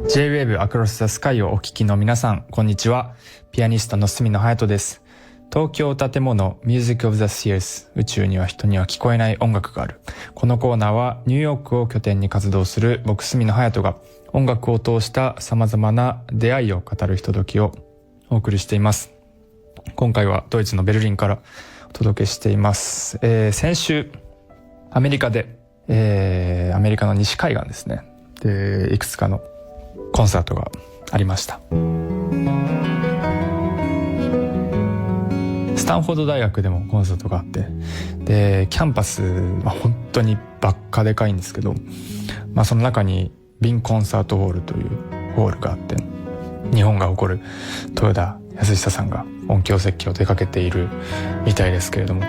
J-Wave Across the Sky をお聞きの皆さん、こんにちは。ピアニストの角野隼人です。東京建物 Music of the Spheres 宇宙には人には聞こえない音楽がある。このコーナーはニューヨークを拠点に活動する僕角野隼人が音楽を通した様々な出会いを語るひとときをお送りしています。今回はドイツのベルリンからお届けしています。先週アメリカで、アメリカの西海岸ですね。で、いくつかのコンサートがありました。スタンフォード大学でもコンサートがあって、でキャンパスは本当にばっかでかいんですけど、その中にビンコンサートホールというホールがあって、日本が誇る豊田康久さんが音響設計を手掛けているみたいですけれども、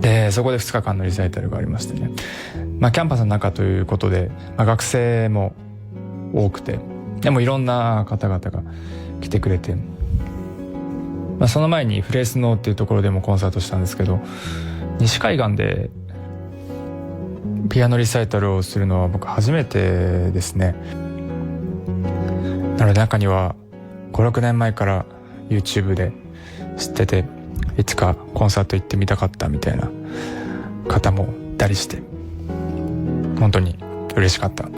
でそこで2日間のリサイタルがありましてね、キャンパスの中ということで、学生も多くて、でもいろんな方々が来てくれて、その前にフレースノーっていうところでもコンサートしたんですけど、西海岸でピアノリサイタルをするのは僕初めてですね。なので中には 5,6 年前から YouTube で知ってて、いつかコンサート行ってみたかったみたいな方もいたりして、本当に嬉しかった。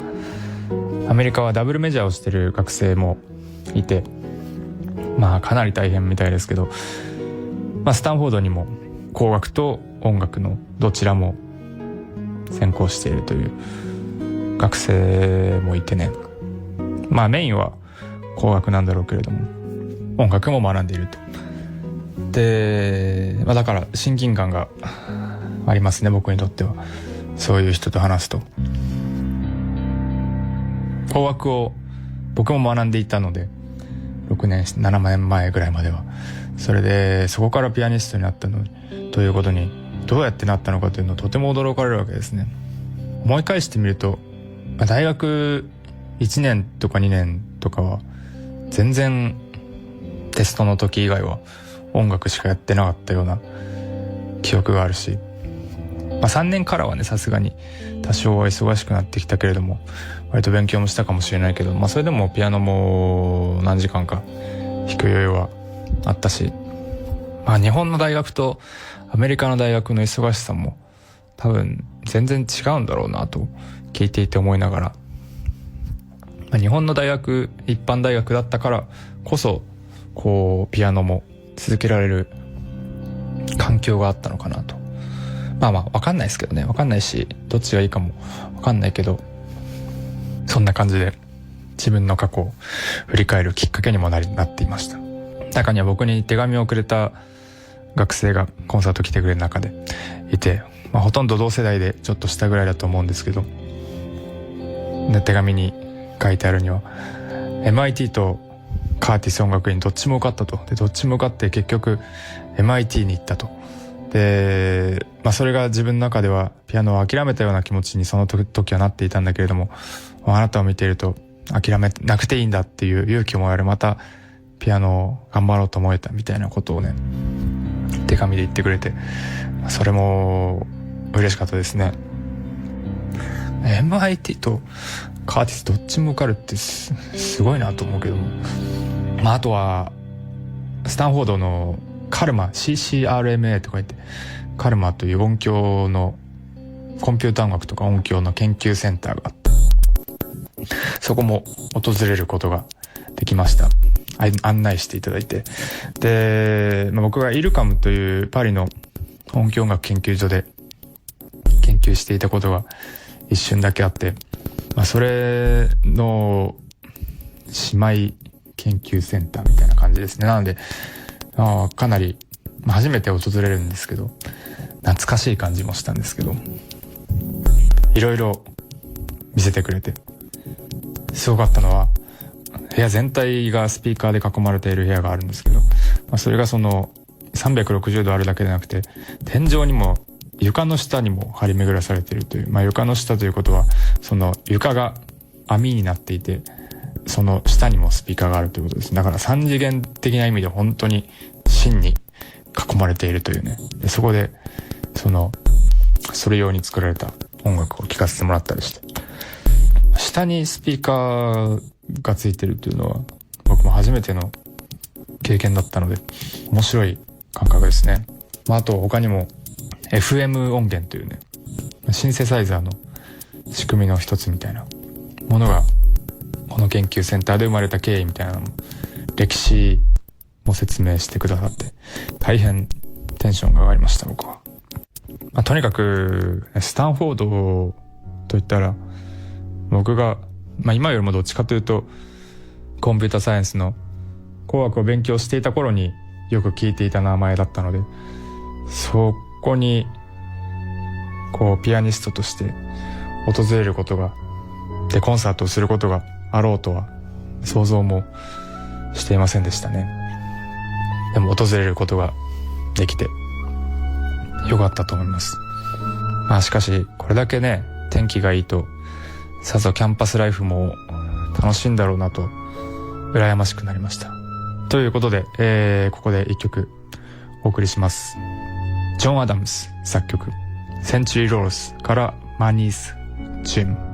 アメリカはダブルメジャーをしてる学生もいて、かなり大変みたいですけど、スタンフォードにも工学と音楽のどちらも専攻しているという学生もいてね、メインは工学なんだろうけれども音楽も学んでいると。で、だから親近感がありますね、僕にとっては。そういう人と話すと。工学を僕も学んでいたので、6年7年前ぐらいまでは。それでそこからピアニストになったのということにどうやってなったのかというのをとても驚かれるわけですね。思い返してみると、大学1年とか2年とかは全然テストの時以外は音楽しかやってなかったような記憶があるし、3年からはね、さすがに多少は忙しくなってきたけれども、割と勉強もしたかもしれないけど、それでもピアノも何時間か弾く余裕はあったし、日本の大学とアメリカの大学の忙しさも多分全然違うんだろうなと聞いていて思いながら、日本の大学一般大学だったからこそこうピアノも続けられる環境があったのかなと。分かんないですけどね、分かんないし、どっちがいいかも分かんないけど、そんな感じで自分の過去を振り返るきっかけにもなっていました。中には僕に手紙をくれた学生がコンサート来てくれる中でいて、ほとんど同世代でちょっと下ぐらいだと思うんですけど、手紙に書いてあるには MIT とカーティス音楽院どっちも受かったと。でどっちも受かって結局 MIT に行ったと。で、それが自分の中ではピアノを諦めたような気持ちにその時はなっていたんだけれども、あなたを見ていると諦めなくていいんだっていう勇気をもらえる、またピアノを頑張ろうと思えたみたいなことをね、手紙で言ってくれて、それも嬉しかったですね。MIT とカーティスどっちも受かるってすごいなと思うけども、あとはスタンフォードのカルマ CCRMA とか言って、カルマという音響のコンピューター音楽とか音響の研究センターがあって、そこも訪れることができました。案内していただいて、で、僕がイルカムというパリの音響音楽研究所で研究していたことが一瞬だけあって、それの姉妹研究センターみたいな感じですね。なのでかなり、初めて訪れるんですけど、懐かしい感じもしたんですけど、いろいろ見せてくれて、すごかったのは、部屋全体がスピーカーで囲まれている部屋があるんですけど、それがその360度あるだけでなくて、天井にも床の下にも張り巡らされているという、床の下ということはその床が網になっていて、その下にもスピーカーがあるということです。だから三次元的な意味で本当に真に囲まれているというね。でそこでそれ用に作られた音楽を聴かせてもらったりして、下にスピーカーがついてるっていうのは僕も初めての経験だったので面白い感覚ですね。あと他にも FM 音源というねシンセサイザーの仕組みの一つみたいなものがこの研究センターで生まれた経緯みたいなのも歴史も説明してくださって大変テンションが上がりました僕は。とにかくスタンフォードといったら僕が、今よりもどっちかというとコンピュータサイエンスの工学を勉強していた頃によく聞いていた名前だったので、そこにこうピアニストとして訪れることがでコンサートをすることがあろうとは想像もしていませんでしたね。でも訪れることができてよかったと思います。しかしこれだけね天気がいいとさぞキャンパスライフも楽しいんだろうなと羨ましくなりました。ということで、ここで一曲お送りします。ジョン・アダムス作曲センチュリー・ローズからマニース・チューン。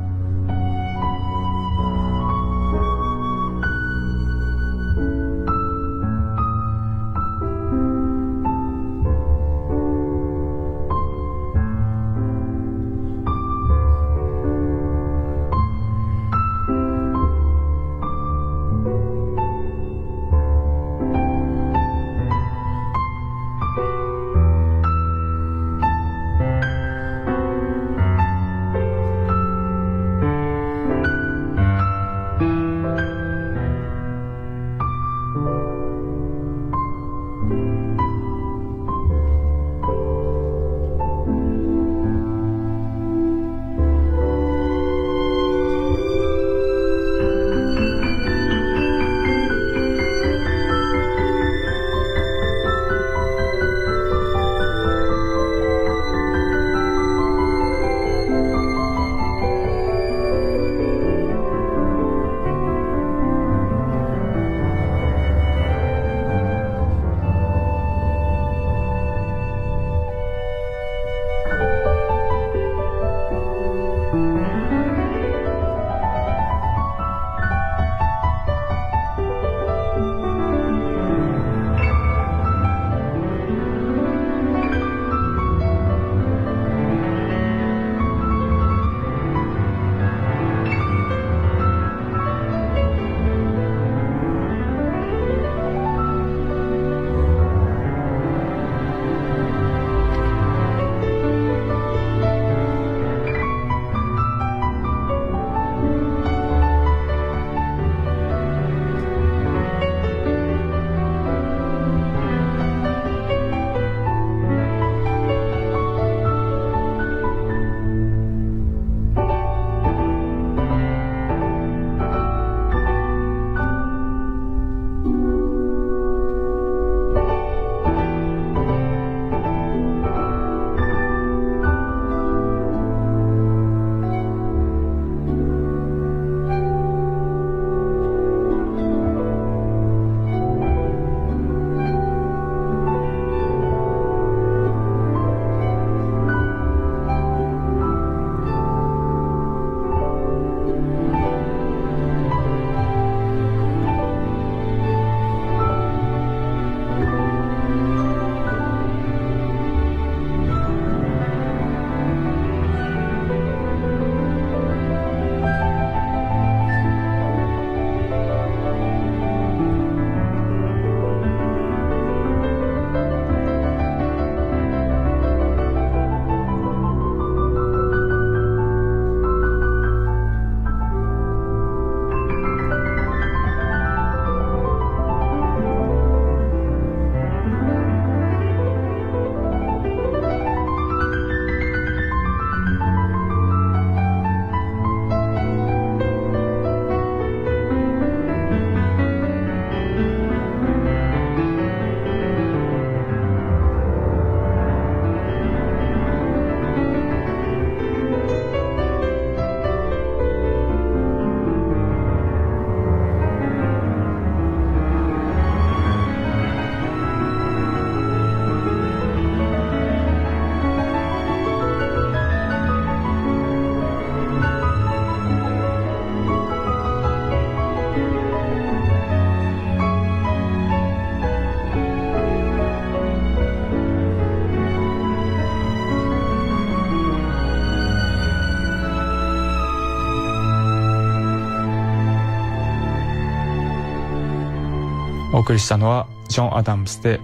お送りしたのはジョン・アダムスで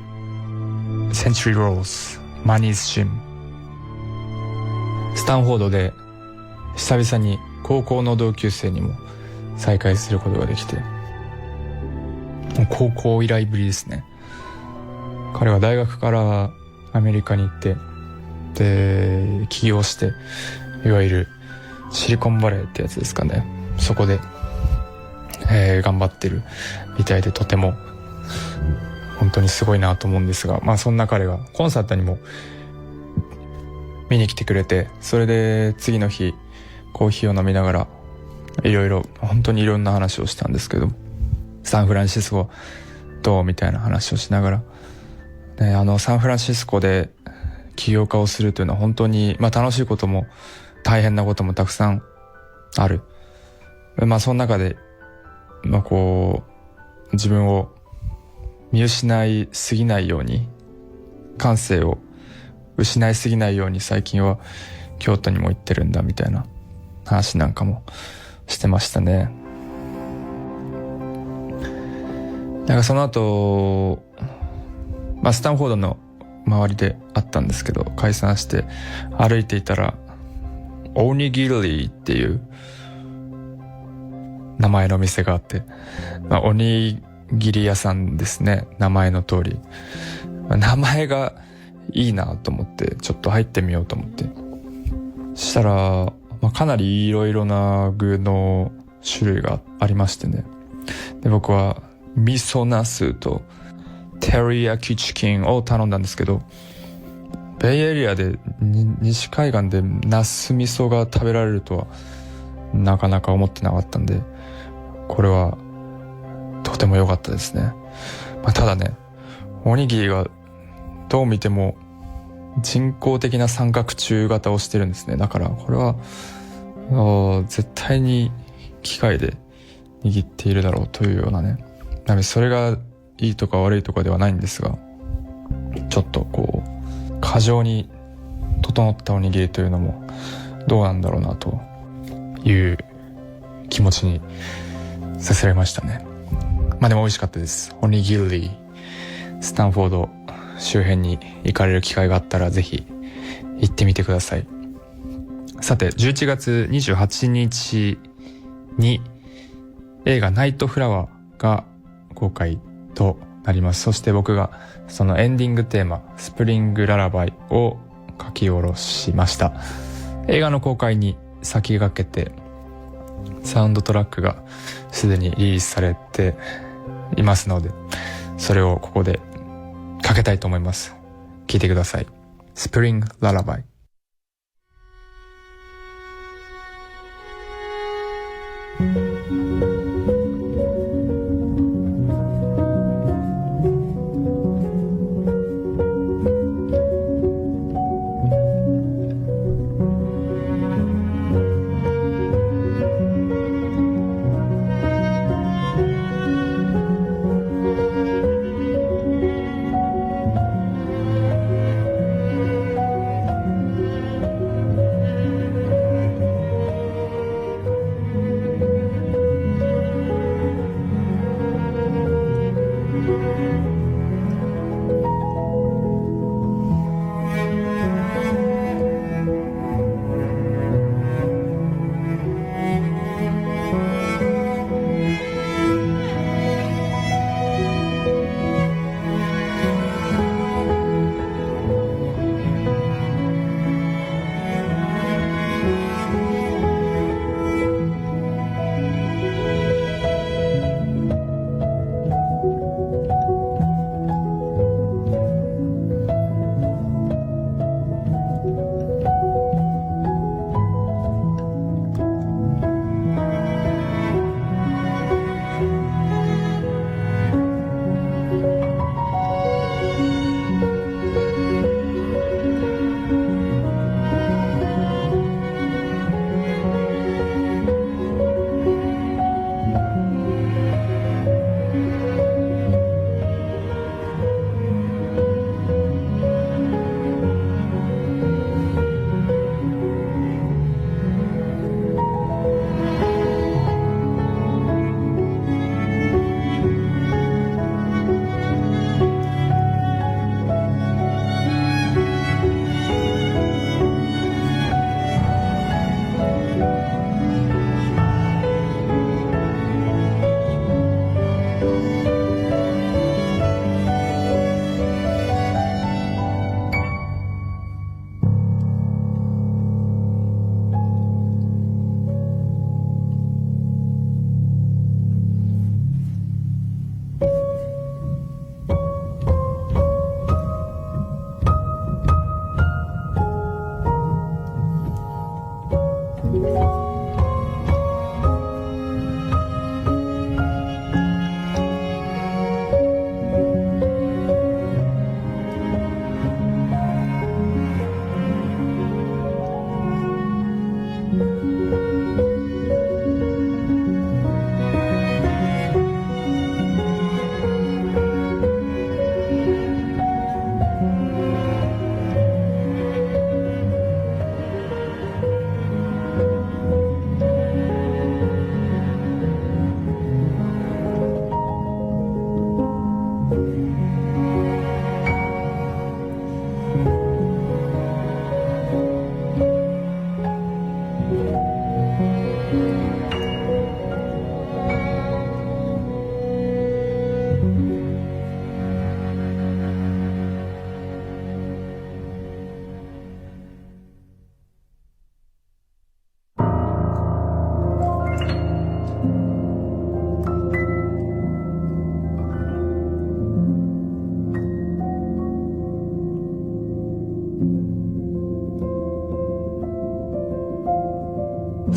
Century Rose Money's Gym。 スタンフォードで久々に高校の同級生にも再会することができて、高校以来ぶりですね。彼は大学からアメリカに行ってで起業して、いわゆるシリコンバレーってやつですかね、そこで、頑張ってるみたいで、とても本当にすごいなと思うんですが、そんな彼がコンサートにも見に来てくれて、それで次の日コーヒーを飲みながら本当にいろんな話をしたんですけど、サンフランシスコどうみたいな話をしながら、サンフランシスコで起業家をするというのは本当に、楽しいことも大変なこともたくさんある。その中で、自分を見失いすぎないように、感性を失いすぎないように最近は京都にも行ってるんだみたいな話なんかもしてましたね。その後、スタンフォードの周りであったんですけど、解散して歩いていたらオニギリっていう名前の店があって、おにぎり屋さんですね、名前の通り。名前がいいなと思ってちょっと入ってみようと思って、したら、かなりいろいろな具の種類がありましてね。で、僕は味噌ナスとテリヤキチキンを頼んだんですけど、ベイエリアで西海岸でナス味噌が食べられるとはなかなか思ってなかったんで、これはとても良かったですね。ただね、おにぎりがどう見ても人工的な三角柱型をしてるんですね。だからこれは絶対に機械で握っているだろうというようなね。なのでそれがいいとか悪いとかではないんですが、ちょっと過剰に整ったおにぎりというのもどうなんだろうなという気持ちにさせられましたね。でも美味しかったです。おにぎり。スタンフォード周辺に行かれる機会があったらぜひ行ってみてください。さて、11月28日に映画ナイトフラワーが公開となります。そして僕がそのエンディングテーマスプリングララバイを書き下ろしました。映画の公開に先駆けてサウンドトラックがすでにリリースされていますので、それをここでかけたいと思います。聞いてください。スプリングララバイ。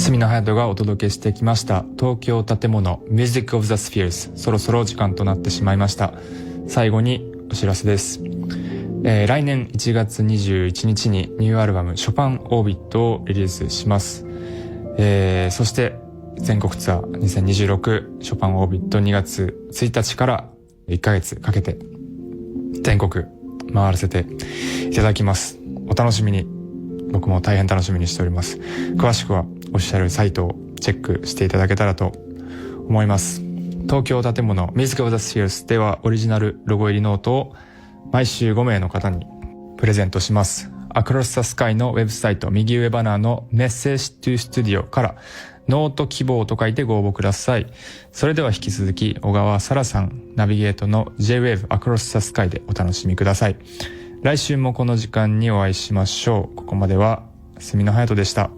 住野隼人がお届けしてきました東京建物 Music of the Spheres、 そろそろ時間となってしまいました。最後にお知らせです。来年1月21日にニューアルバムショパンオービットをリリースします。そして全国ツアー2026ショパンオービット2月1日から1ヶ月かけて全国回らせていただきます。お楽しみに。僕も大変楽しみにしております。詳しくはオフィシャルサイトをチェックしていただけたらと思います。東京建物 Music of the Spheres ではオリジナルロゴ入りノートを毎週5名の方にプレゼントします。Across the Sky のウェブサイト右上バナーの Message to Studio からノート希望と書いてご応募ください。それでは引き続き小川沙羅さんナビゲートの J-Wave Across the Sky でお楽しみください。来週もこの時間にお会いしましょう。ここまでは住野隼人でした。